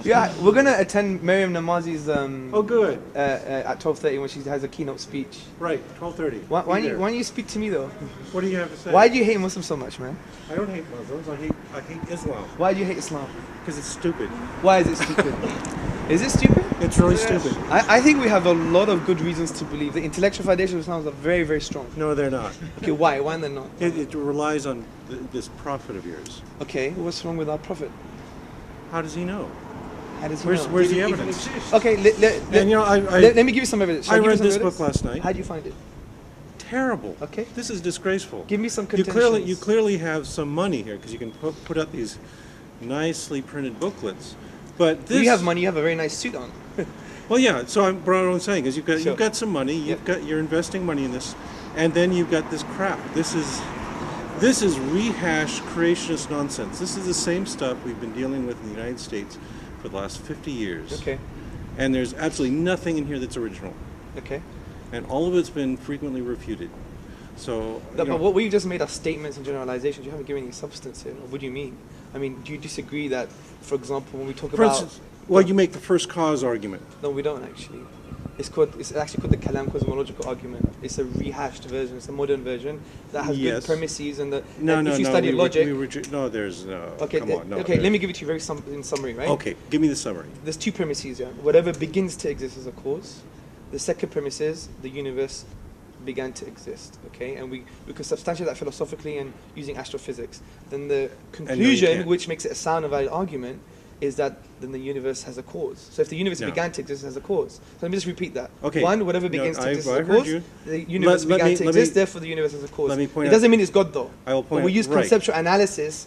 Yeah, we're gonna attend Miriam Namazi's Oh, good. At 12:30 when she has a keynote speech. Right, 12:30. Why don't you speak to me though? What do you have to say? Why do you hate Muslims so much, man? I don't hate Muslims. I hate Islam Why do you hate Islam? because it's stupid. Why is it stupid? Is it stupid? It's really stupid. I think we have a lot of good reasons to believe the intellectual foundation of Islam is very, very strong. No, they're not. Okay, why? Why they're not? It relies on this prophet of yours. Okay, what's wrong with our prophet? How does he know? How does he Where's know? where's Did the he evidence? even exist? Okay, And you know, let me give you some evidence. Shall I give you read some this evidence? book last night. How do you find it? Terrible. Okay. This is disgraceful. Give me some You contentions. clearly have some money here because you can put up these nicely printed booklets. But this, You have money. You have a very nice suit on. well, yeah. So what I'm saying is Sure. you've got some money. You're investing money in this, and then you've got this crap. This is rehashed creationist nonsense. This is the same stuff we've been dealing with in the United States for the last 50 years. Okay. And there's absolutely nothing in here that's original. Okay. And all of it's been frequently refuted. So, But what we just made are statements and generalizations. You haven't given any substance here. What do you mean? I mean, do you disagree that, for example, when we talk for about... instance, well, you make the first cause argument. No, we don't actually. It's actually called the Kalam cosmological argument. It's a rehashed version. It's a modern version that has Yes. good premises and the. No, and no, if you no. study logic. No, there's no. Okay. Come on, no. Okay. Let me give it to you very in summary, right? Okay, give me the summary. There's two premises. Yeah. Whatever begins to exist is a cause. The second premise is the universe began to exist. Okay, and we could substantiate that philosophically and using astrophysics. Then the conclusion, can't. which makes it a sound and valid argument, is that then the universe has a cause. So if the universe No. began to exist, it has a cause. So let me just repeat that. Okay. One, whatever No, begins to exist I is a heard cause. you. The universe Let began me- to let me- exist, therefore the universe has a cause. let me point It out- doesn't mean it's God though. I will point But we out- use right. conceptual analysis.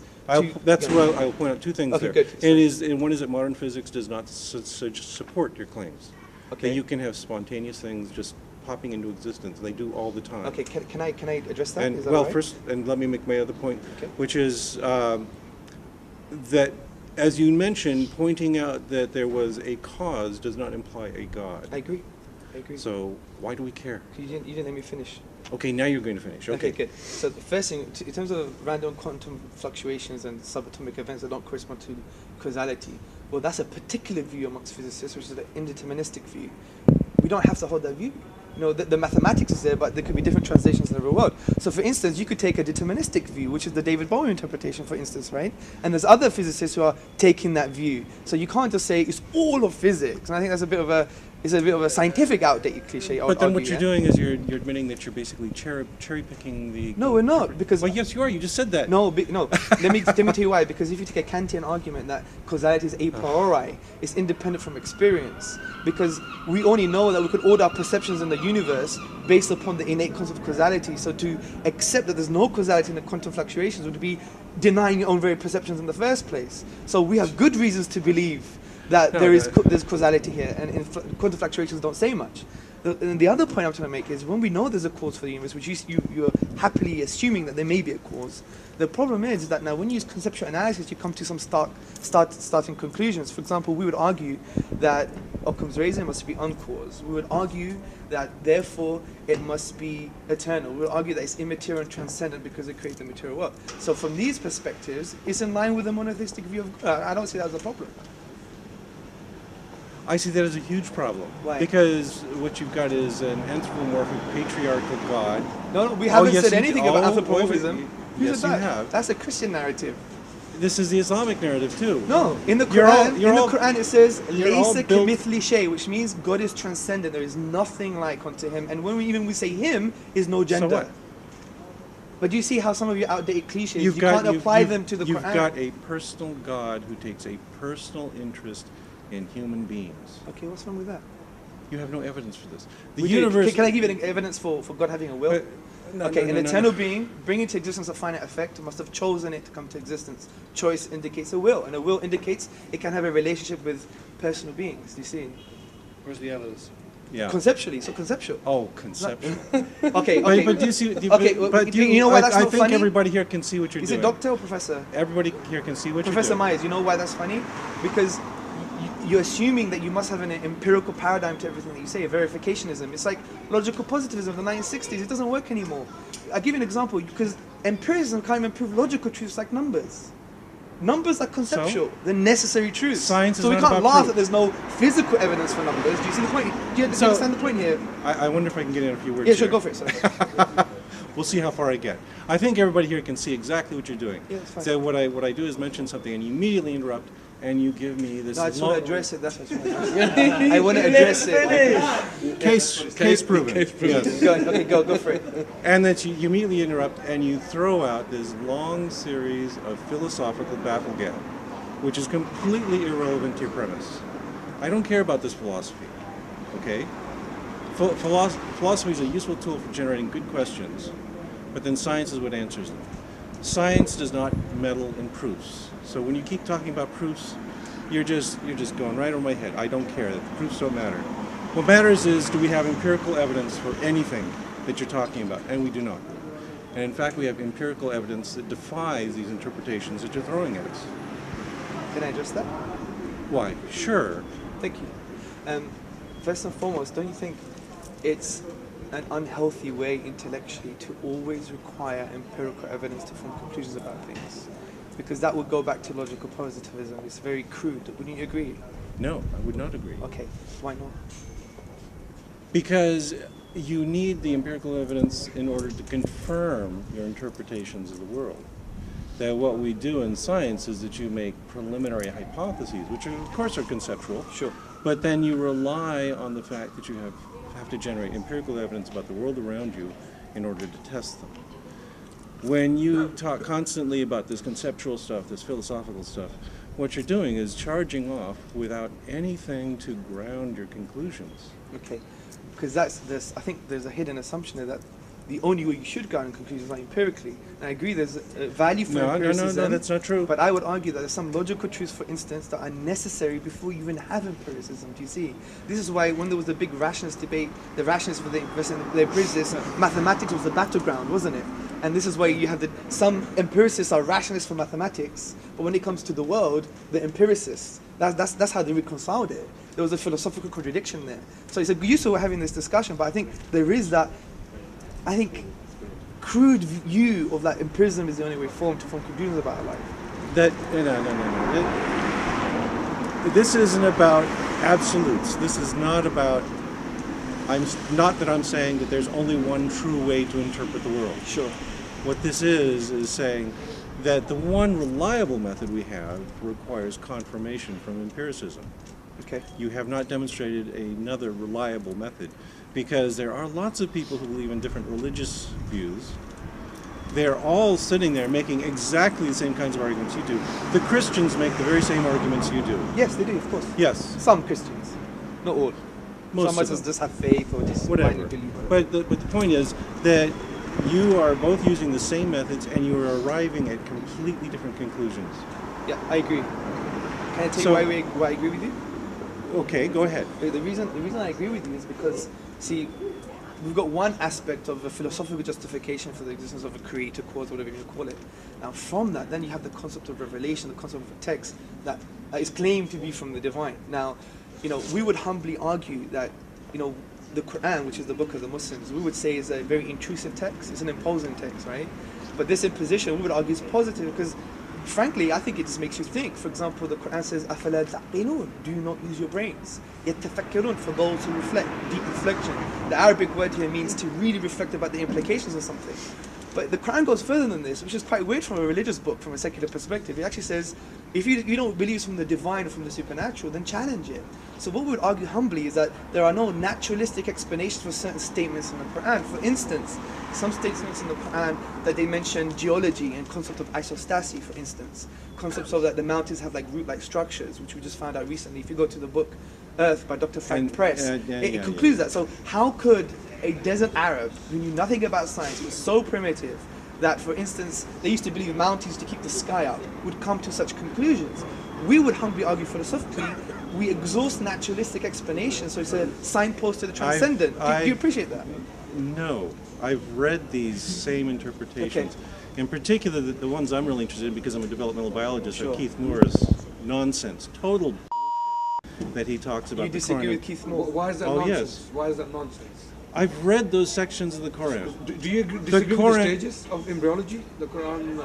That's where I will point out two things Okay, there. good. And one is that modern physics does not support your claims. Okay. That you can have spontaneous things just popping into existence. They do all the time. Okay, can I address that? And Is that well, all right? first, and let me make my other point, Okay. which is that, as you mentioned, pointing out that there was a cause does not imply a God. I agree. So why do we care? You didn't let me finish. Okay, now you're going to finish. Okay, Okay. good. So the first thing, in terms of random quantum fluctuations and subatomic events that don't correspond to causality, well, that's a particular view amongst physicists, which is the indeterministic view. We don't have to hold that view. You know, the mathematics is there, but there could be different translations in the real world. So for instance, you could take a deterministic view, which is the David Bowie interpretation, for instance, right? And there's other physicists who are taking that view. So you can't just say it's all of physics. And I think that's a bit of a scientific outdated cliche. But then what you're doing is you're admitting that you're basically cherry picking the. No, we're not, because. Well, yes, you are. You just said that. No, no. let me tell you why. Because if you take a Kantian argument that causality is a priori, it's independent from experience. Because we only know that we could order our perceptions in the universe based upon the innate concept of causality. So to accept that there's no causality in the quantum fluctuations would be denying your own very perceptions in the first place. So we have good reasons to believe that there's causality here, and quantum fluctuations don't say much. The other point I'm trying to make is when we know there's a cause for the universe, which you're happily assuming that there may be a cause, the problem is that now when you use conceptual analysis, you come to some starting conclusions. For example, we would argue that Occam's razor must be uncaused. We would argue that therefore it must be eternal. We would argue that it's immaterial and transcendent because it creates the material world. So from these perspectives, it's in line with the monotheistic view of God. I don't see that as a problem. I see that as a huge problem. Why? Because what you've got is an anthropomorphic patriarchal God. No, we haven't yes, said you- anything about oh, anthropomorphism. Who yes, said you that? have. That's a Christian narrative. This is the Islamic narrative too. No, in the You're all- Quran, you're all- Quran it says you're all "Laysa built- kamithli shay," which means God is transcendent. There is nothing like unto Him. And when we say Him, is no gender. So what? But do you see how some of your outdated cliches You've you got- can't apply you've- them to the You've Quran? got a personal God who takes a personal interest in human beings. Okay, what's wrong with that? You have no evidence for this. The We do. universe. Can I give you an evidence for God having a will? Okay, an eternal being bringing to existence a finite effect must have chosen it to come to existence. Choice indicates a will, and a will indicates it can have a relationship with personal beings. Do you see? Where's the evidence? Yeah. Conceptually, so conceptual. Oh, conceptual. Okay, But, okay. but do you see? Okay, but do you know why that's I not think funny? everybody here can see what you're Is doing. it doctor or professor? Everybody here can see what Professor you're doing. Myers, you know why that's funny? Because you're assuming that you must have an empirical paradigm to everything that you say, a verificationism. It's like logical positivism of the 1960s. It doesn't work anymore. I'll give you an example, because empiricism can't even prove logical truths like numbers. Numbers are conceptual. They're necessary truths. Science is so we not can't about laugh proof. that there's no physical evidence for numbers. Do you see the point? Do you understand the point here? I wonder if I can get in a few words Yeah, sure, here. go for it. Sorry. We'll see how far I get. I think everybody here can see exactly what you're doing. Yeah, it's fine. So what I do is mention something and you immediately interrupt and you give me this No, I just long... want to address it. That's what I want to address. I want to address it. Case proven. Yes. Go for it. And that you immediately interrupt and you throw out this long series of philosophical battlegame, which is completely irrelevant to your premise. I don't care about this philosophy, okay? Philosophy is a useful tool for generating good questions, but then science is what answers them. Science does not meddle in proofs. So when you keep talking about proofs, you're just going right over my head. I don't care. The proofs don't matter. What matters is, do we have empirical evidence for anything that you're talking about? And we do not. And in fact, we have empirical evidence that defies these interpretations that you're throwing at us. Can I address that? Why? Sure. Thank you. First and foremost, don't you think it's an unhealthy way intellectually to always require empirical evidence to form conclusions about things? Because that would go back to logical positivism. It's very crude. Wouldn't you agree? No, I would not agree. Okay, why not? Because you need the empirical evidence in order to confirm your interpretations of the world. That what we do in science is that you make preliminary hypotheses, which of course are conceptual. Sure. But then you rely on the fact that you have to generate empirical evidence about the world around you in order to test them. When you talk constantly about this conceptual stuff, this philosophical stuff, what you're doing is charging off without anything to ground your conclusions. Okay, because that's this. I think there's a hidden assumption there that the only way you should ground conclusions are empirically. And I agree there's a value for empiricism. No, that's not true. But I would argue that there's some logical truths, for instance, that are necessary before you even have empiricism. Do you see? This is why when there was the big rationalist debate, the rationalists for the empiricists, mathematics was the battleground, wasn't it? And this is why you have some empiricists are rationalists for mathematics, but when it comes to the world, the empiricists. That's how they reconciled it. There was a philosophical contradiction there. So it's useful having this discussion, but I think there is that, I think, crude view of that empiricism is the only way formed to form conclusions about our life. No. This isn't about absolutes. This is not about. Not that I'm saying that there's only one true way to interpret the world. Sure. What this is saying that the one reliable method we have requires confirmation from empiricism. Okay. You have not demonstrated another reliable method, because there are lots of people who believe in different religious views. They're all sitting there making exactly the same kinds of arguments you do. The Christians make the very same arguments you do. Yes, they do, of course. Yes. Some Christians, not all. Most Some of others just have faith or just whatever. believe. But the point is that you are both using the same methods and you are arriving at completely different conclusions. Yeah, I agree. Can I tell So- you why I agree with you? Okay, go ahead. The reason I agree with you is because, see, we've got one aspect of a philosophical justification for the existence of a creator cause, whatever you call it. Now, from that, then you have the concept of revelation, the concept of a text that is claimed to be from the divine. Now, we would humbly argue that, the Quran, which is the book of the Muslims, we would say is a very intrusive text. It's an imposing text, right? But this imposition, we would argue, is positive because, frankly, I think it just makes you think. For example, the Quran says, أَفَلَا تَعْقِلُونَ, do not use your brains. يَتَفَكَّرُونَ, for those who reflect, deep reflection. The Arabic word here means to really reflect about the implications of something. But the Quran goes further than this, which is quite weird from a religious book, from a secular perspective. It actually says, if you don't believe it's from the divine or from the supernatural, then challenge it. So what we would argue humbly is that there are no naturalistic explanations for certain statements in the Quran. For instance, some statements in the Quran that they mention geology and concept of isostasy, for instance. Concepts of that the mountains have like root-like structures, which we just found out recently. If you go to the book Earth by Dr. Frank Press, it concludes that. So how could a desert Arab who knew nothing about science, was so primitive, that, for instance, they used to believe mountains to keep the sky up, would come to such conclusions? We would humbly argue philosophically, we exhaust naturalistic explanations, so it's a signpost to the transcendent. Do you appreciate that? No. I've read these same interpretations. Okay. In particular, the ones I'm really interested in, because I'm a developmental biologist, Sure. are Keith Moore's nonsense. Total that he talks about. You disagree with Keith Moore? Why is that Oh, nonsense? yes. Why is that nonsense? I've read those sections of the Quran. Do you disagree with the stages of embryology? The Quran,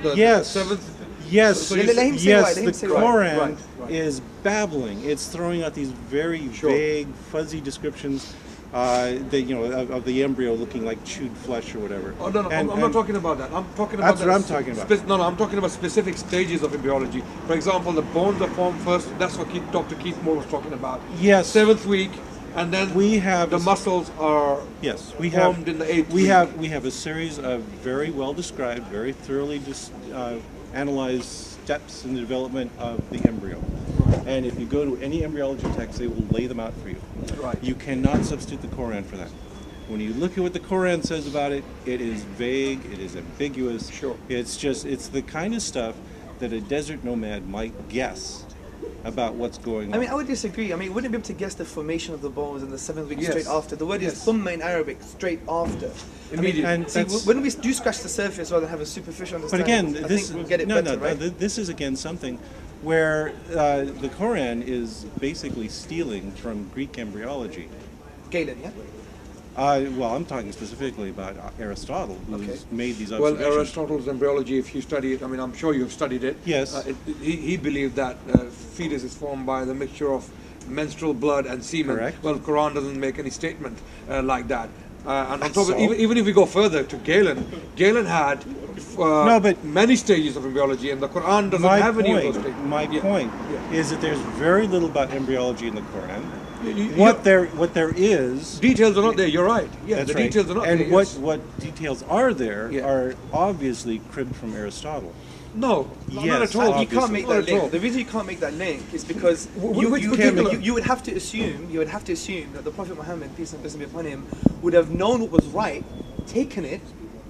the seventh. Yes, So let him say yes. why, let him say The why. Quran Right. is babbling. It's throwing out these very vague, fuzzy descriptions. Of the embryo looking like chewed flesh or whatever. Oh no, I'm not talking about that. I'm talking about. That's what I'm talking about. No, I'm talking about specific stages of embryology. For example, the bones are formed first. That's what Dr. Keith Moore was talking about. Yes. 7th week, and then we have the muscles are formed in the 8th week. We have a series of very well described, very thoroughly analyzed steps in the development of the embryo. And if you go to any embryology text, they will lay them out for you. Right. You cannot substitute the Quran for that. When you look at what the Quran says about it, it is vague, it is ambiguous. Sure. It's the kind of stuff that a desert nomad might guess about what's going on. I mean, I would disagree. I mean, wouldn't be able to guess the formation of the bones in the 7th week Yes. straight after. The word is Yes. thumma in Arabic, straight after. Immediately. And See, that's- when we do scratch the surface rather than have a superficial But understanding, again, I this think we'll get it better, right? this is again something where the Quran is basically stealing from Greek embryology. Galen, yeah? Well, I'm talking specifically about Aristotle, who's made these Well, observations. Aristotle's embryology, if you study it, I mean, I'm sure you've studied it. Yes. He believed that fetus is formed by the mixture of menstrual blood and semen. Correct. Well, Quran doesn't make any statement like that. And on top of So? even if we go further to Galen had No, but- many stages of embryology, and the Quran doesn't My have any of point, those stages. my Yeah. point Yeah. is that there's very little about embryology in the Quran. You- What there is. Details are not there. You're right. Yeah, That's the right. details are not and there. what yes. what details are there Yeah. are obviously cribbed from Aristotle. No, not Yes, at all. You can't make Not that at all. link. The reason you can't make that link is because Which you particular- would have to assume that the Prophet Muhammad, peace and blessing be upon him, would have known what was right, taken it,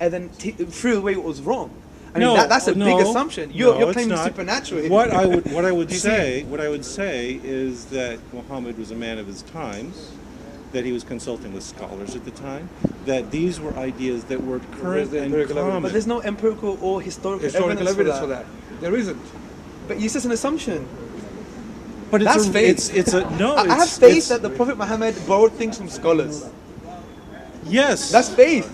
and then threw away what was wrong. I mean, that's a big assumption. You're it's claiming not. supernatural here. What I would You see? say is that Muhammad was a man of his times, that he was consulting with scholars at the time, that these were ideas that were current the and empirical evidence? common. But there's no empirical or historical Historical evidence for that. There isn't. But it's just an assumption. But it's That's a, faith. it's a no. I have it's- faith it's- that the Prophet Muhammad borrowed things from scholars. Yes, That's faith.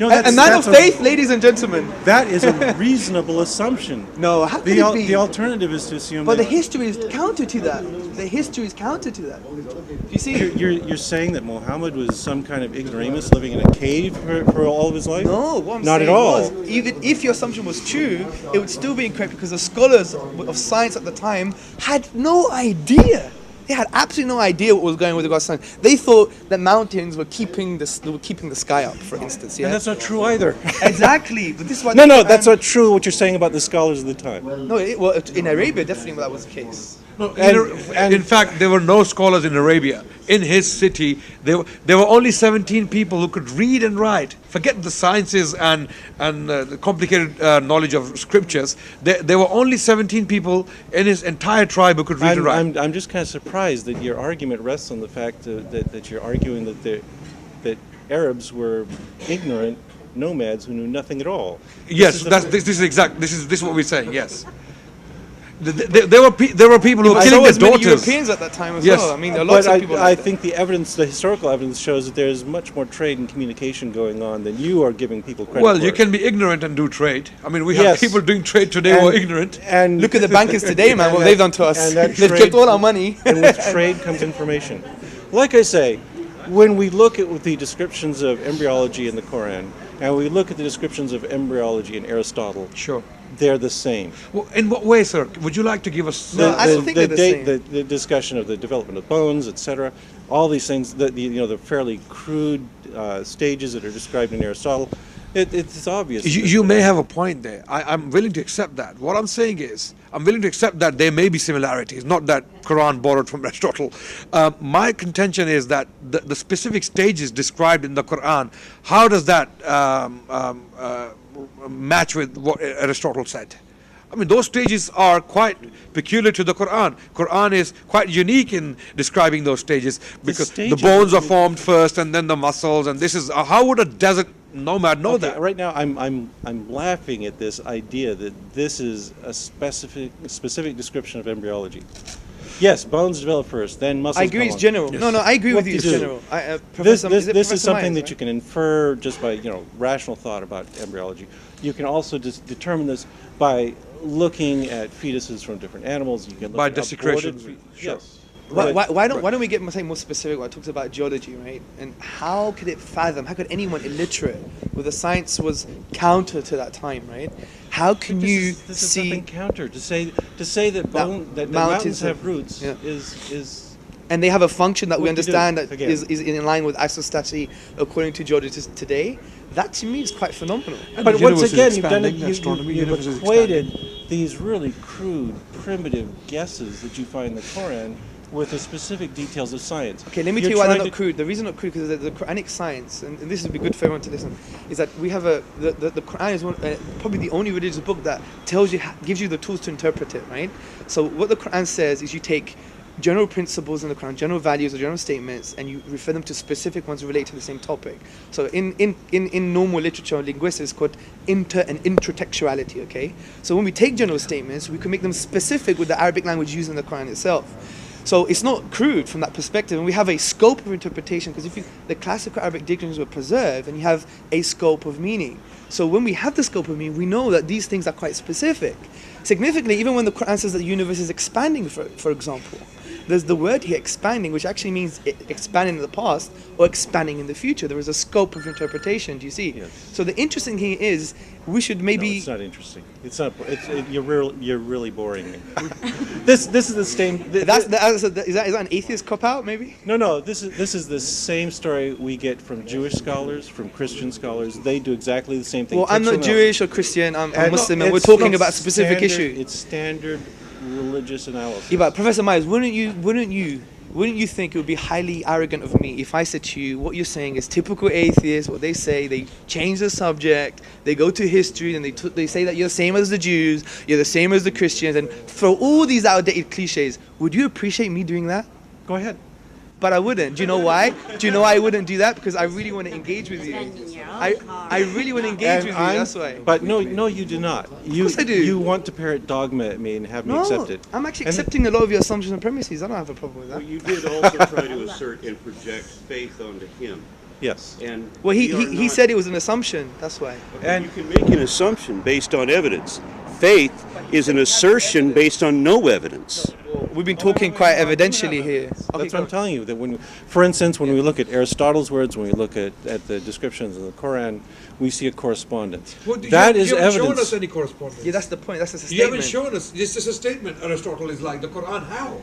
no, A man of that's a- faith, ladies and gentlemen. That is a reasonable assumption. No, how could The, it al- be? the alternative is to assume But the that history is counter to that. The history is counter to that. You see? you're saying that Muhammad was some kind of ignoramus living in a cave for all of his life? No, what I'm Not saying at all. was, even if your assumption was true, it would still be incorrect because the scholars of science at the time had no idea. They had absolutely no idea what was going on with regards to science. They thought that mountains were keeping the sky up, for instance. Yeah, And that's not true either. exactly. But this is why. No, that's not true. What you're saying about the scholars of the time. No, well, in Arabia, definitely that was the case. No, And- in fact, there were no scholars in Arabia. In his city, there were only 17 people who could read and write. Forget the sciences and the complicated knowledge of scriptures. There were only 17 people in his entire tribe who could read and write. I'm just kind of surprised that your argument rests on the fact that you're arguing that Arabs were ignorant nomads who knew nothing at all. Yes, this is what we're saying. Yes. There were people who were But so killing their was many daughters. Europeans at that time as Yes. well. I mean, there are lots But of people. I like that. think the historical evidence shows that there's much more trade and communication going on than you are giving people credit Well, for. you can be ignorant and do trade. I mean, we have Yes. people doing trade today who are ignorant. And Look at the bankers today, man. What and they've that- done to us. and that They've trade- kept all our money. and with trade comes information. Like I say, when we look at the descriptions of embryology in the Quran, and we look at the descriptions of embryology in Aristotle, Sure. they're the same. Well, in what way, sir? Would you like to give us? No, I don't think they're the same. The discussion of the development of bones, etc., all these things, the fairly crude stages that are described in Aristotle, it's obvious. You may have a point there. I'm willing to accept that. What I'm saying is, I'm willing to accept that there may be similarities, not that Quran borrowed from Aristotle. My contention is that the specific stages described in the Quran, how does that match with what Aristotle said? I mean, those stages are quite peculiar to the Quran. Quran is quite unique in describing those stages because the stages- bones are formed first and then the muscles, and this is how would a desert nomad know Okay, that? right now, I'm laughing at this idea that this is a specific description of embryology. Yes, bones develop first, then muscles. I agree come it's on. general. Yes. No, I agree What with you. do It's you do? general. This is something that Myers, you can infer just by rational thought about embryology. You can also just determine this by looking at fetuses from different animals. You can look By at desecration. aborted Sure. Yes. Why don't we get something more specific when it talks about geology, right? And how could it fathom? How could anyone illiterate, where the science was counter to that time, right? How can you This is see? nothing counter to say that that mountains have roots is And they have a function that we What do you do? understand that Again. is in line with isostasy according to geologists today. That to me is quite phenomenal. And But the once universe is again, you've done it. expanding, astronomy, You've universe is equated expanding. these really crude, primitive guesses that you find in the Quran with the specific details of science. Okay, let me You're tell you why they're trying not crude. The reason not crude because the Quranic science, and this would be good for everyone to listen, is that we have the Quran is probably the only religious book that tells you, gives you the tools to interpret it, right? So what the Quran says is you take general principles in the Quran, general values or general statements, and you refer them to specific ones related to the same topic. So in normal literature and linguistics, it's called inter and intertextuality, okay? So when we take general statements, we can make them specific with the Arabic language used in the Quran itself. So it's not crude from that perspective, and we have a scope of interpretation because the classical Arabic dictionaries were preserved, and you have a scope of meaning. So when we have the scope of meaning, we know that these things are quite specific. Significantly, even when the Quran says that the universe is expanding, for example, there's the word here, expanding, which actually means expanding in the past or expanding in the future. There is a scope of interpretation. Do you see? Yes. So the interesting thing is, we should maybe. No, it's not interesting. It's not. You're really boring me. This is the same. Is that an atheist cop out? Maybe. No. This is the same story we get from Jewish scholars, from Christian scholars. They do exactly the same thing. Well, I'm not Textual Jewish or Christian. I'm Muslim, and we're it's talking about a specific standard- issue. It's standard religious analysis. Yeah, but Professor Myers, wouldn't you think it would be highly arrogant of me if I said to you, what you're saying is typical atheists, what they say, they change the subject, they go to history, and they say that you're the same as the Jews, you're the same as the Christians, and for all these outdated cliches, would you appreciate me doing that? Go ahead. But I wouldn't. Do you know why? Do you know why I wouldn't do that? Because I really want to engage with you. I really want to engage with you, that's why. But no, you do not. Of course I do. You want to parrot dogma at me and have me accept it. I'm actually And- accepting a lot of your assumptions and premises. I don't have a problem with Well, that. you did also try to assert and project faith onto him. Yes. And Well, we are he not- said it was an assumption. That's why. And you can make an assumption based on evidence. Faith is an assertion based on no evidence. We've been talking quite evidentially here. That's Okay, what I'm go. telling you. That for instance, when we look at Aristotle's words, when we look at the descriptions in the Quran, we see a correspondence. Well, That is you haven't shown evidence. us any correspondence. Yeah, that's the point. That's just a You haven't statement. shown us. This is a statement. Aristotle is like the Quran. How?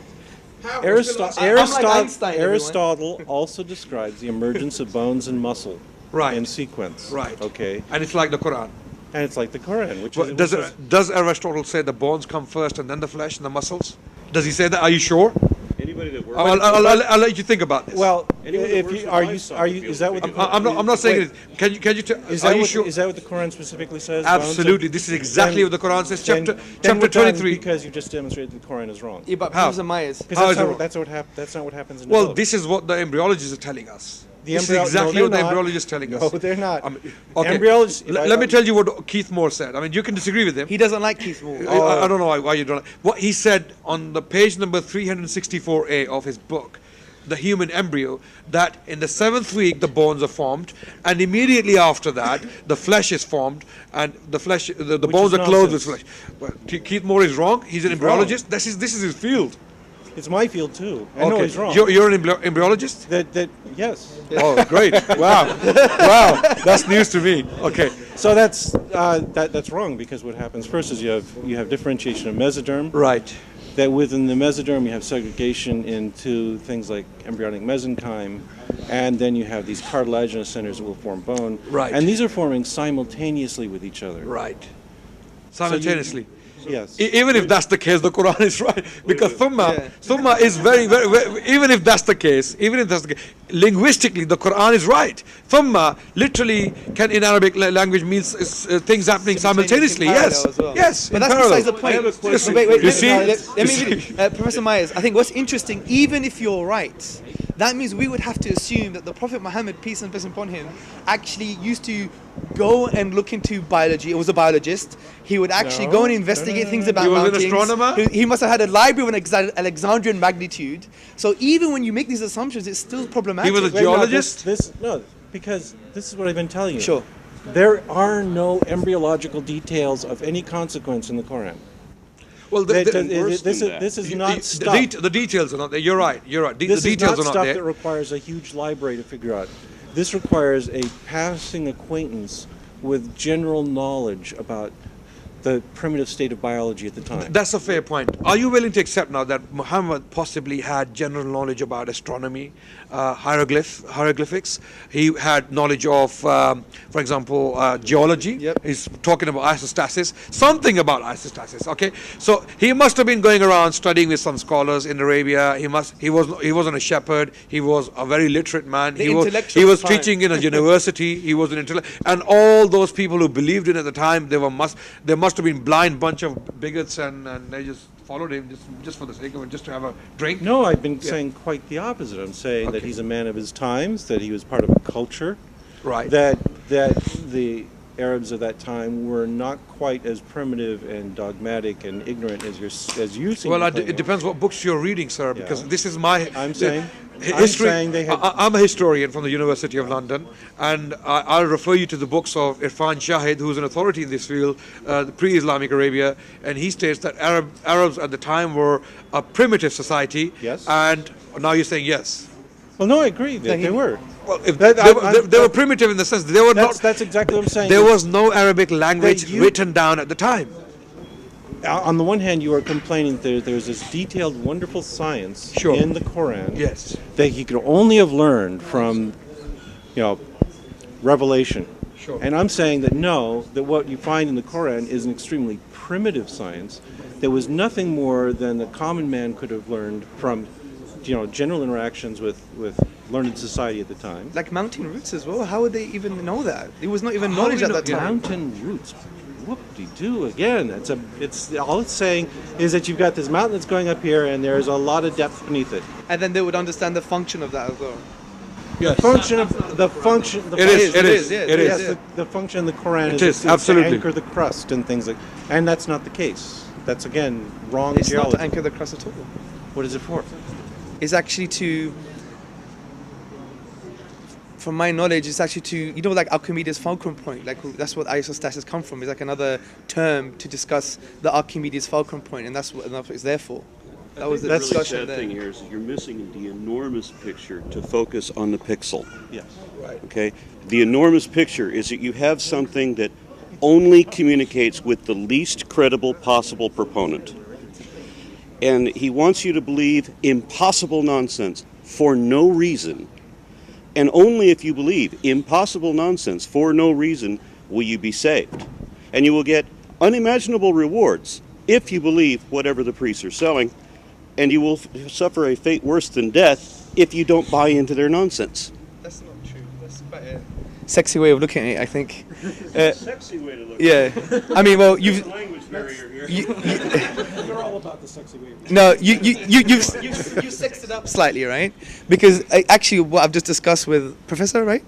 How? like Einstein, everyone. Aristotle also describes the emergence of bones and muscle Right. in sequence. Right. Okay. And it's like the Quran. And it's like the Quran, which Well, is does Aristotle say the bones come first and then the flesh and the muscles? Does he say that? Are you sure? Anybody that works I'll let you think about this. well. Anyone that If works you with are you livestock are would you be is able that to what figure I'm not saying wait. it. Can you tell? Is Are that you what sure? is that what the Quran specifically says? Bones Absolutely. and- This is exactly Then- what the Quran says. then Chapter we're done 23. because you just demonstrated the Quran is wrong. Yeah, but How? Professor Myers. Because How that's is it not, wrong? that's not what happens in Well, the book. this is what the embryologists are telling us. The This is embryo- exactly no, what the they're not. embryologists are telling No, us. they're not. Okay. Embryologists- Let me tell you what Keith Moore said. I mean, you can disagree with him. He doesn't like Keith Moore. I don't know why you don't. What he said on the page number 364A of his book, The Human Embryo, that in the 7th week the bones are formed, and immediately after that the flesh is formed, and the bones is are clothed with nonsense. flesh. Well, Keith Moore is wrong. He's an He's wrong. embryologist. This is his field. It's my field too. I know he's wrong. You're an embryologist. That yes. Oh, great! Wow, that's news to me. Okay. So that's wrong because what happens first is you have differentiation of mesoderm. Right. That within the mesoderm you have segregation into things like embryonic mesenchyme, and then you have these cartilaginous centers that will form bone. Right. And these are forming simultaneously with each other. Right. Simultaneously. Yes. Even if that's the case, the Quran is right, because thumma is very, even if that's the case, linguistically the Quran is right. Thumma literally can in Arabic language means things happening simultaneously. in Yes, parallel as well. yes. But in that's parallel. besides the point. I have a question. Wait, You see? let me Professor Myers, I think what's interesting, even if you're right, that means we would have to assume that the Prophet Muhammad, peace and blessing upon him, actually used to go and look into biology. He was a biologist. He would actually go and investigate things about mountains. He was an astronomer? He must have had a library of an Alexandrian magnitude. So even when you make these assumptions, it's still problematic. He was a geologist? No, because this is what I've been telling you. Sure. There are no embryological details of any consequence in the Quran. Well, This is not stuff. The details are not there. You're right. The This is details not are not stuff there. that requires a huge library to figure out. This requires a passing acquaintance with general knowledge about the primitive state of biology at the time. That's a fair point. Are you willing to accept now that Muhammad possibly had general knowledge about astronomy, hieroglyphics? He had knowledge of, for example, geology. Yep. He's talking about isostasis, something about isostasis. Okay, so he must have been going around studying with some scholars in Arabia. He wasn't a shepherd. He was a very literate man. He was teaching in a university. He was an intellect, and all those people who believed in it at the time, there must have been blind bunch of bigots, and they just followed him just for the sake of it, just to have a drink. No, I've been saying quite the opposite. I'm saying that he's a man of his times, that he was part of a culture, Right. that the Arabs of that time were not quite as primitive and dogmatic and ignorant as you seem. Well, to it depends what books you're reading, sir, because Yeah. this is my history. They had. I'm a historian from the University of London, and I'll refer you to the books of Irfan Shahid, who's an authority in this field, the pre-Islamic Arabia, and he states that Arabs at the time were a primitive society. Yes. And now you're saying yes. Well, no, I agree that they were. Well, if they were primitive in the sense that they were not. That's exactly what I'm saying. There was no Arabic language written down at the time. On the one hand, you are complaining that there's this detailed, wonderful science Sure. in the Quran Yes. that he could only have learned from, revelation. Sure. And I'm saying that no, that what you find in the Quran is an extremely primitive science. There was nothing more than the common man could have learned from, general interactions with learned society at the time. Like mountain roots as well. How would they even know that? It was not even knowledge at that time. Mountain roots. Whoop-de-doo again. It's all it's saying is that you've got this mountain that's going up here, and there's a lot of depth beneath it. And then they would understand the function of that as well. Yes. The function. It is. Yes, the function in the Quran It is is, absolutely. to anchor the crust and things like, and that's not the case. That's again wrong It's geology. not to anchor the crust at all. What is it for? It's actually to, from my knowledge, it's actually to, like Archimedes' fulcrum point. Like that's what isostasis come from. It's like another term to discuss the Archimedes' fulcrum point, and that's what it's there for. That was the That's the discussion sad there. thing here is you're missing the enormous picture to focus on the pixel. Yes. Okay? The enormous picture is that you have something that only communicates with the least credible possible proponent. And he wants you to believe impossible nonsense for no reason. And only if you believe impossible nonsense for no reason will you be saved. And you will get unimaginable rewards if you believe whatever the priests are selling. And you will suffer a fate worse than death if you don't buy into their nonsense. That's not true. That's quite a sexy way of looking at it, I think. Sexy way to look Yeah. I mean, well, you've... language barrier here. You're all about the sexy way. No, you sexed it up slightly, right? Because actually, what I've just discussed with Professor, right?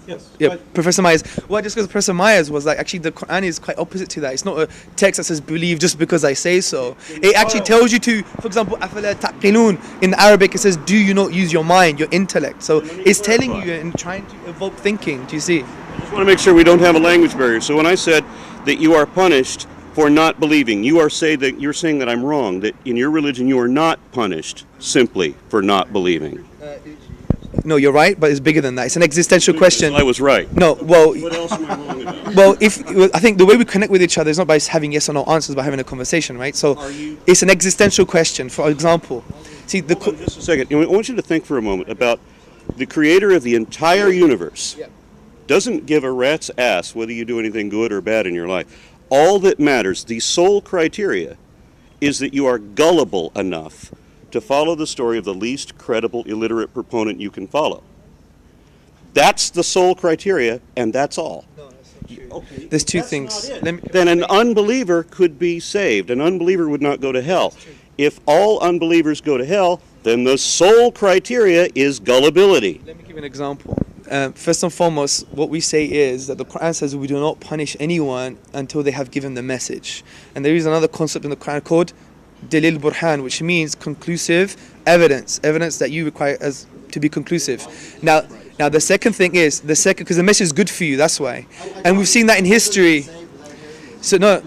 Yes. Yeah, Professor Myers. What I discussed with Professor Myers was like actually the Quran is quite opposite to that. It's not a text that says believe just because I say so. It actually tells you to, for example, أَفَلَا تَعْقِلُونَ. In Arabic it says, do you not use your mind, your intellect? So it's telling you and trying to evoke thinking. Do you see? I just want to make sure we don't have a language barrier. So when I said that you are punished for not believing, you're saying that I'm wrong, that in your religion you are not punished simply for not believing. No, you're right, but it's bigger than that. It's an existential question. I was right. No, well, What else am I wrong about? well, I think the way we connect with each other is not by having yes or no answers, but having a conversation, right? So it's an existential question. For example, see the. Hold on just a second. I want you to think for a moment about the creator of the entire universe. Doesn't give a rat's ass whether you do anything good or bad in your life. All that matters, the sole criteria, is that you are gullible enough to follow the story of the least credible illiterate proponent you can follow. That's the sole criteria, and that's all. No, that's not true. Okay, There's two that's things. not it. Then an unbeliever could be saved. An unbeliever would not go to hell. if all unbelievers go to hell, then the sole criteria is gullibility. Let me give you an example. First and foremost, what we say is that the Quran says we do not punish anyone until they have given the message. And there is another concept in the Quran called Dalil Burhan, which means conclusive evidence that you require as to be conclusive. Now the second thing is, because the message is good for you, that's why. And we've seen that in history. So no,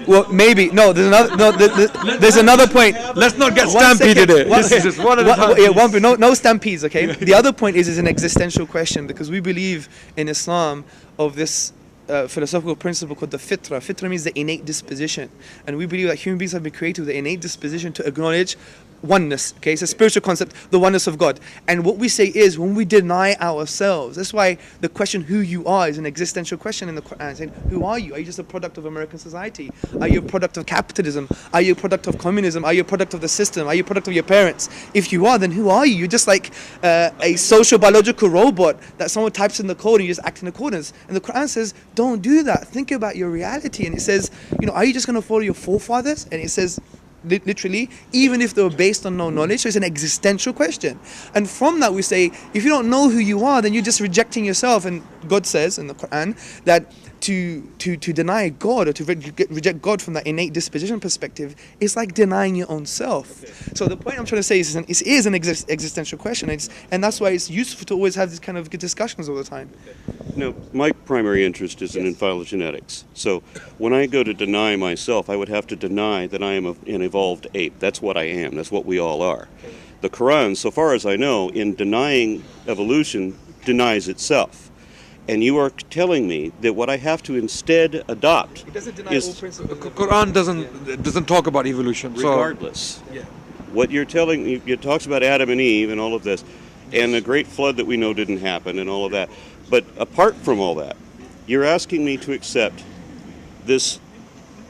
well, maybe no. There's another point. Let's not get stampeded here. This is just one at a time. No stampedes. Okay. The other point is an existential question, because we believe in Islam of this philosophical principle called the fitra. Fitra means the innate disposition, and we believe that human beings have been created with the innate disposition to acknowledge oneness. Okay, it's a spiritual concept, the oneness of God. And what we say is, when we deny ourselves, that's why the question who you are is an existential question in the Quran, saying, who are you? Are you just a product of American society? Are you a product of capitalism? Are you a product of communism? Are you a product of the system? Are you a product of your parents? If you are, then who are you? You're just like a social biological robot that someone types in the code and you just act in accordance. And the Quran says, don't do that. Think about your reality. And it says, are you just going to follow your forefathers? And it says, literally, even if they were based on no knowledge. So it's an existential question. And from that we say, if you don't know who you are, then you're just rejecting yourself. And God says in the Quran that to deny God, or to reject God from that innate disposition perspective, is like denying your own self. Okay. So the point I'm trying to say is it is an existential question, and that's why it's useful to always have these kind of good discussions all the time. No, my primary interest is in phylogenetics. So when I go to deny myself, I would have to deny that I am an evolved ape. That's what I am. That's what we all are. The Quran, so far as I know, in denying evolution, denies itself. And you are telling me that what I have to instead adopt it doesn't deny all principles. The Quran doesn't talk about evolution. Regardless. So, what you're telling me, it talks about Adam and Eve and all of this, and the great flood that we know didn't happen and all of that. But apart from all that, you're asking me to accept this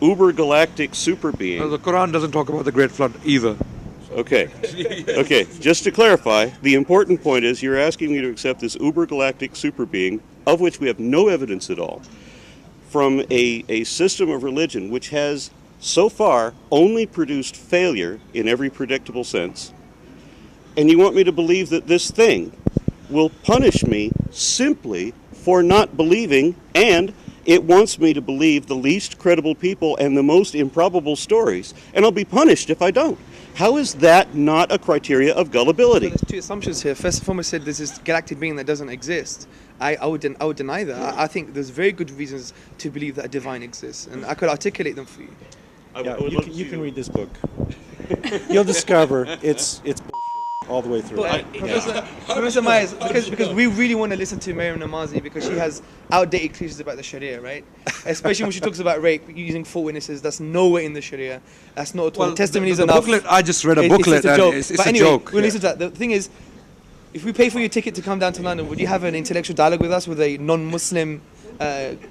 uber-galactic super being. The Quran doesn't talk about the great flood either. Okay. Okay, just to clarify, the important point is you're asking me to accept this uber-galactic super being, of which we have no evidence at all, from a system of religion which has so far only produced failure in every predictable sense, and you want me to believe that this thing will punish me simply for not believing, and it wants me to believe the least credible people and the most improbable stories, and I'll be punished if I don't. How is that not a criteria of gullibility? So there's two assumptions here. First and foremost, said there's this galactic being that doesn't exist. I would deny that. I think there's very good reasons to believe that a divine exists, and I could articulate them for you. You can read this book. You'll discover it's all the way through. Professor Myers, because we really want to listen to Maryam Namazi, because she has outdated cliches about the Sharia, right? Especially when she talks about rape using four witnesses. That's nowhere in the Sharia. That's not at all. Testimony is enough. Booklet, I just read a booklet. It's a joke. We'll listen to that. The thing is, if we pay for your ticket to come down to London, would you have an intellectual dialogue with us with a non-Muslim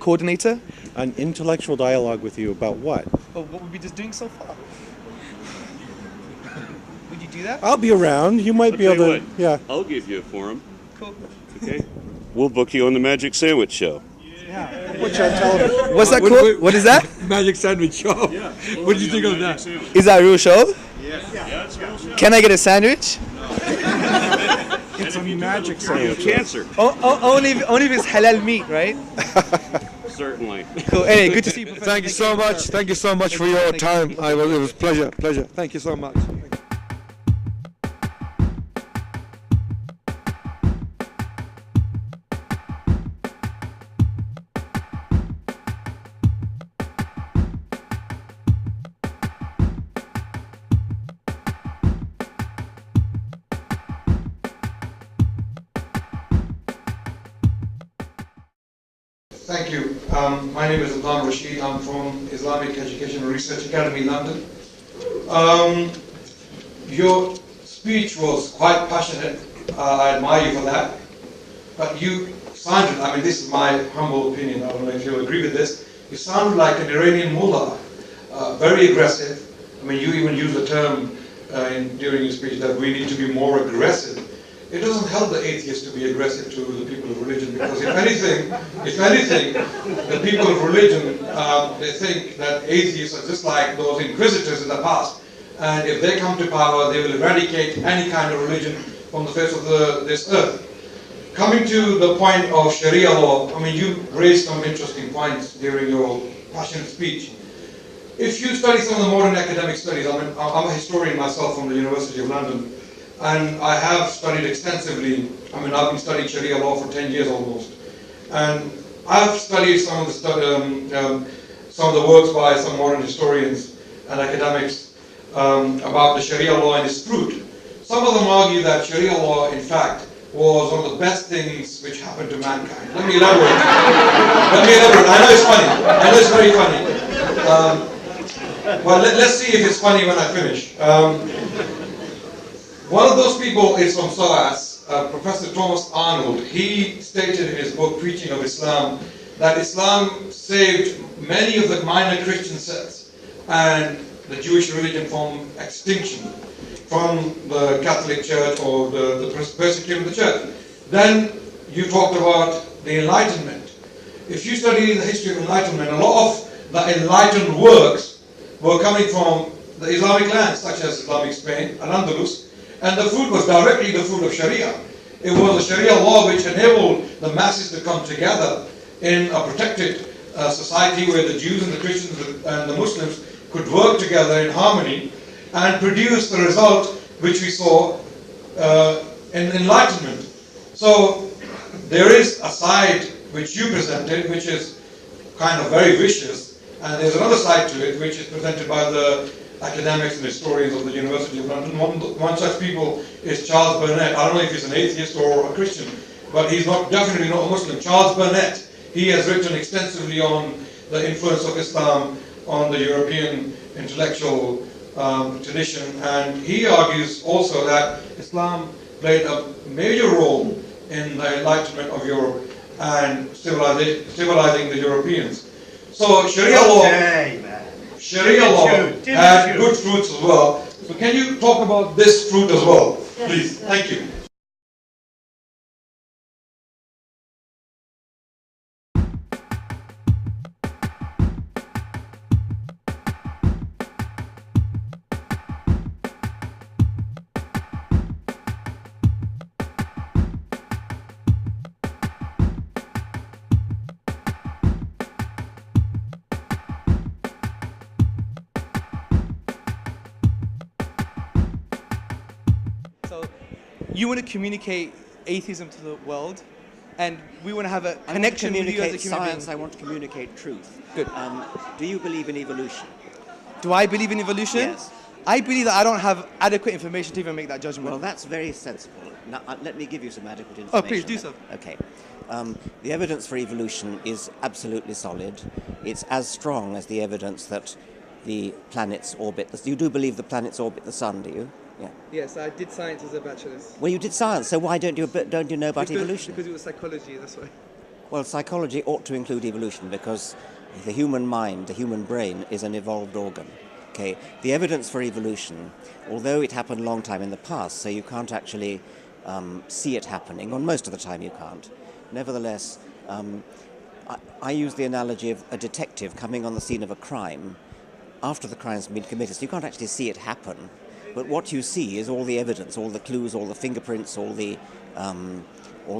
coordinator? An intellectual dialogue with you about what? Well, what we've been just doing so far. Would you do that? I'll be around. You might be able to. Yeah. I'll give you a forum. Cool. Okay. We'll book you on the Magic Sandwich Show. Yeah. Put you on television. What's that called? What is that? Magic Sandwich Show. Yeah. What did you think of that? Is that a real show? Yeah. Yeah, it's a real show. Can I get a sandwich? It's a magic sandwich. Cancer. Only if it's halal meat, right? Certainly. Cool. Anyway, good to see you, Professor. Thank you so much. Thank you so much for your time. It was pleasure. Thank you so much. Thank you. My name is Adnan Rashid. I'm from Islamic Education and Research Academy, London. Your speech was quite passionate. I admire you for that. But you sounded, I mean, this is my humble opinion, I don't know if you agree with this, you sounded like an Iranian mullah, very aggressive. I mean, you even used the term during your speech that we need to be more aggressive it doesn't help the atheists to be aggressive to the people of religion, because if anything, the people of religion, they think that atheists are just like those inquisitors in the past, and if they come to power, they will eradicate any kind of religion from the face of this earth. Coming to the point of Sharia law, I mean, you raised some interesting points during your passionate speech. If you study some of the modern academic studies, I mean, I'm a historian myself from the University of London, and I have studied extensively. I mean, I've been studying Sharia law for 10 years almost, and I've studied some of the works by some modern historians and academics about the Sharia law and its fruit. Some of them argue that Sharia law, in fact, was one of the best things which happened to mankind. Let me elaborate. I know it's funny. I know it's very funny. Well, let's see if it's funny when I finish. One of those people is from SOAS, Professor Thomas Arnold. He stated in his book, Preaching of Islam, that Islam saved many of the minor Christian sects and the Jewish religion from extinction, from the Catholic Church or the persecution of the church. Then you talked about the Enlightenment. If you study the history of Enlightenment, a lot of the enlightened works were coming from the Islamic lands, such as Islamic Spain, Al-Andalus, and the fruit was directly the fruit of Sharia. It was a Sharia law which enabled the masses to come together in a protected society where the Jews and the Christians and the Muslims could work together in harmony and produce the result which we saw in Enlightenment. So there is a side which you presented, which is kind of very vicious, and there's another side to it which is presented by the academics and historians of the University of London. One such people is Charles Burnett. I don't know if he's an atheist or a Christian, but he's definitely not a Muslim. Charles Burnett, he has written extensively on the influence of Islam on the European intellectual tradition, and he argues also that Islam played a major role in the enlightenment of Europe and civilizing the Europeans. So Sharia law had good fruits as well. So can you talk about this fruit as well, please? Thank you. You want to communicate atheism to the world, and we want to have a connection with you as a human being. Science. I want to communicate truth. Good. Do you believe in evolution? Do I believe in evolution? Yes. I believe that I don't have adequate information to even make that judgment. Well, that's very sensible. Now, let me give you some adequate information. Oh, please do so. Okay. The evidence for evolution is absolutely solid. It's as strong as the evidence that the planets orbit. You do believe the planets orbit the sun, do you? Yeah. Yes, I did science as a bachelor's. Well, you did science, so why don't you know about evolution? Because it was psychology, that's why. Well, psychology ought to include evolution because the human mind, the human brain, is an evolved organ. Okay, the evidence for evolution, although it happened a long time in the past, so you can't actually see it happening, or most of the time you can't. Nevertheless, I use the analogy of a detective coming on the scene of a crime after the crime's been committed. So you can't actually see it happen. But what you see is all the evidence, all the clues, all the fingerprints, all the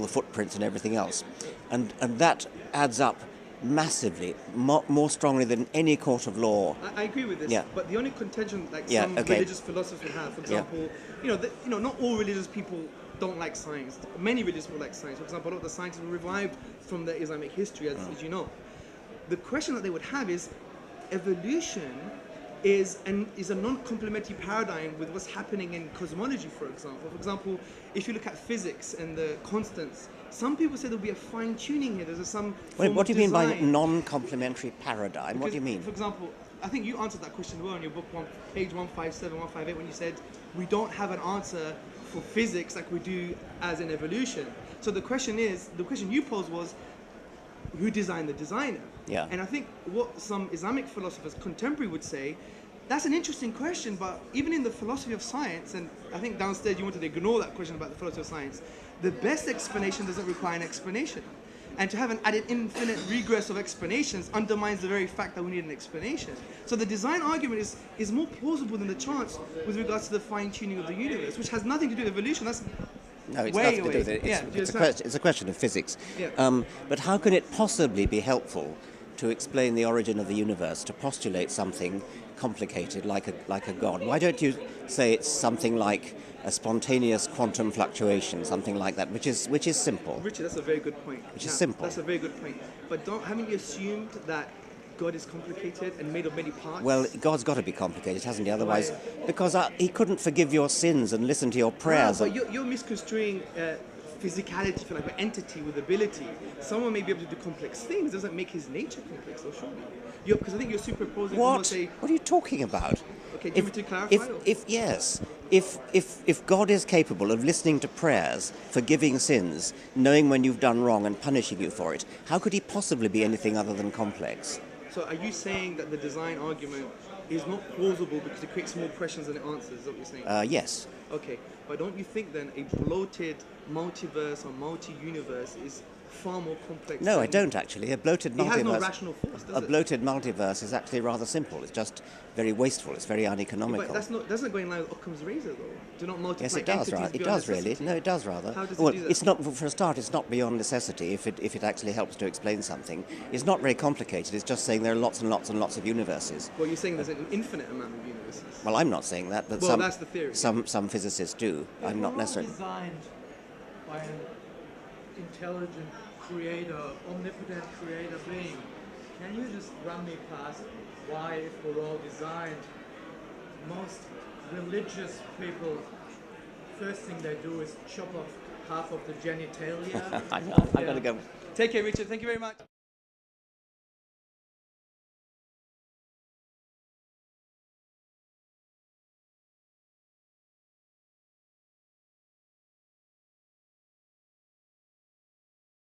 footprints and everything else. And that adds up massively, more strongly than any court of law. I agree with this, yeah. But the only contention some religious philosophers would have, for example, not all religious people don't like science. Many religious people like science. For example, a lot of the scientists were revived from the Islamic history, as you know. The question that they would have is, evolution is a non-complementary paradigm with what's happening in cosmology, for example. For example, if you look at physics and the constants, some people say there'll be a fine-tuning here. There's some Wait, what do you mean by non-complementary paradigm? Because, what do you mean? For example, I think you answered that question well in your book, page 157, 158, when you said we don't have an answer for physics like we do as in evolution. So the question you posed was, who designed the designer? Yeah. And I think what some Islamic philosophers contemporary would say, That's an interesting question, but even in the philosophy of science, and I think downstairs you wanted to ignore that question about the philosophy of science, the best explanation doesn't require an explanation. And to have an added infinite regress of explanations undermines the very fact that we need an explanation. So the design argument is more plausible than the chance with regards to the fine-tuning of the universe, which has nothing to do with evolution. That's No, it's way nothing to away. do with it. Yeah, It's a question of physics. Yeah. But how can it possibly be helpful to explain the origin of the universe, to postulate something complicated like a god? Why don't you say it's something like a spontaneous quantum fluctuation, something like that, which is simple? Richard, that's a very good point. Which is simple. That's a very good point. But haven't you assumed that God is complicated and made of many parts? Well, God's got to be complicated, hasn't he? Otherwise, because he couldn't forgive your sins and listen to your prayers. But you're misconstruing physicality for like an entity with ability. Someone may be able to do complex things. Doesn't make his nature complex, or surely? Because I think you're superposing. What are you talking about? Okay, do you want me to clarify? If God is capable of listening to prayers, forgiving sins, knowing when you've done wrong and punishing you for it, how could he possibly be anything other than complex? So are you saying that the design argument is not plausible because it creates more questions than it answers? Is that what you're saying? Yes. Okay, but don't you think then a bloated multiverse or multi-universe is far more complex? No, I don't actually. A bloated multiverse. It has no rational force, does it? A bloated multiverse is actually rather simple. It's just very wasteful. It's very uneconomical. But doesn't go in line with Occam's razor, though. Do not multiply. Yes, it does. Right. It does really. No, it does rather. How does well, it do that? it's not. For a start, it's not beyond necessity. If it actually helps to explain something, it's not very complicated. It's just saying there are lots and lots and lots of universes. Well, you're saying there's an infinite amount of universes. Well, I'm not saying that, but that's the theory. Some physicists do. I'm not necessarily. Designed by an intelligent creator, omnipotent creator being. Can you just run me past why, if we're all designed, most religious people, first thing they do is chop off half of the genitalia? I'm going to go. Take care, Richard. Thank you very much.